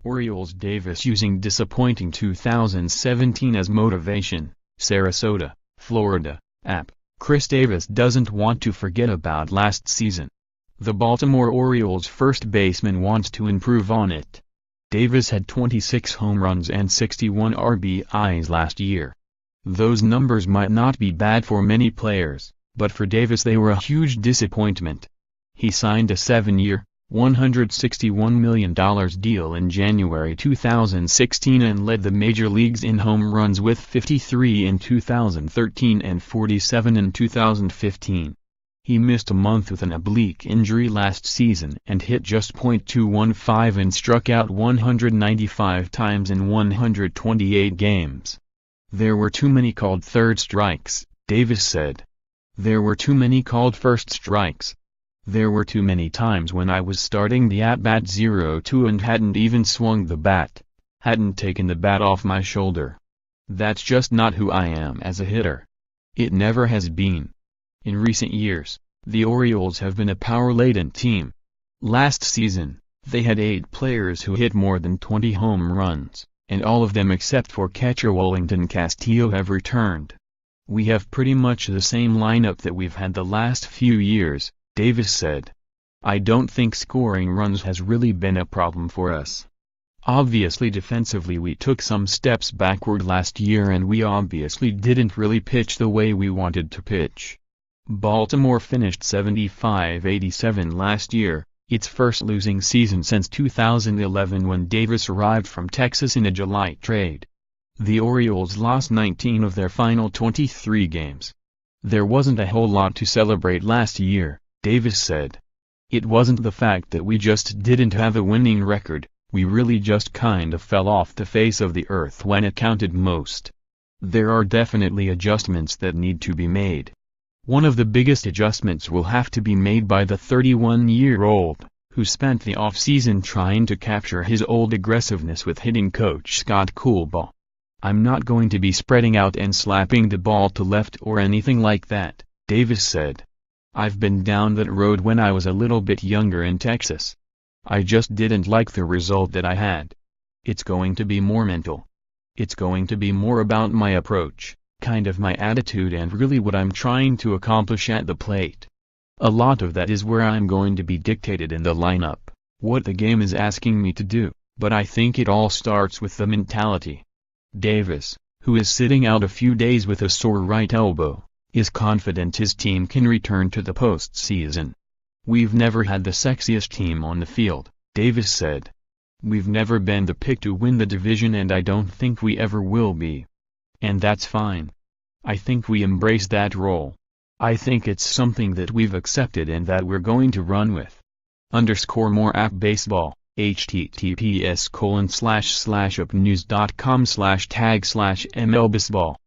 Orioles Davis using disappointing 2017 as motivation. Sarasota, Florida. App. Chris Davis doesn't want to forget about last season. The Baltimore Orioles first baseman wants to improve on it. Davis had 26 home runs and 61 RBIs last year. Those numbers might not be bad for many players, but for Davis they were a huge disappointment. He signed a 7-year, $161 million deal in January 2016 and led the major leagues in home runs with 53 in 2013 and 47 in 2015. He missed a month with an oblique injury last season and hit just .215 and struck out 195 times in 128 games. There were too many called third strikes, Davis said. There were too many called first strikes. There were too many times when I was starting the at-bat 0-2 and hadn't even swung the bat, hadn't taken the bat off my shoulder. That's just not who I am as a hitter. It never has been. In recent years, the Orioles have been a power-laden team. Last season, they had 8 players who hit more than 20 home runs, and all of them except for catcher Wellington Castillo have returned. We have pretty much the same lineup that we've had the last few years, Davis said. I don't think scoring runs has really been a problem for us. Obviously defensively we took some steps backward last year and we obviously didn't really pitch the way we wanted to pitch. Baltimore finished 75-87 last year, its first losing season since 2011 when Davis arrived from Texas in a July trade. The Orioles lost 19 of their final 23 games. There wasn't a whole lot to celebrate last year, Davis said. It wasn't the fact that we just didn't have a winning record, we really just kind of fell off the face of the earth when it counted most. There are definitely adjustments that need to be made. One of the biggest adjustments will have to be made by the 31-year-old, who spent the offseason trying to capture his old aggressiveness with hitting coach Scott Coolbaugh. I'm not going to be spreading out and slapping the ball to left or anything like that, Davis said. I've been down that road when I was a little bit younger in Texas. I just didn't like the result that I had. It's going to be more mental. It's going to be more about my approach, kind of my attitude and really what I'm trying to accomplish at the plate. A lot of that is where I'm going to be dictated in the lineup, what the game is asking me to do, but I think it all starts with the mentality. Davis, who is sitting out a few days with a sore right elbow, is confident his team can return to the postseason. We've never had the sexiest team on the field, Davis said. We've never been the pick to win the division and I don't think we ever will be. And that's fine. I think we embrace that role. I think it's something that we've accepted and that we're going to run with. _more app baseball, https://upnews.com/tag/mlbaseball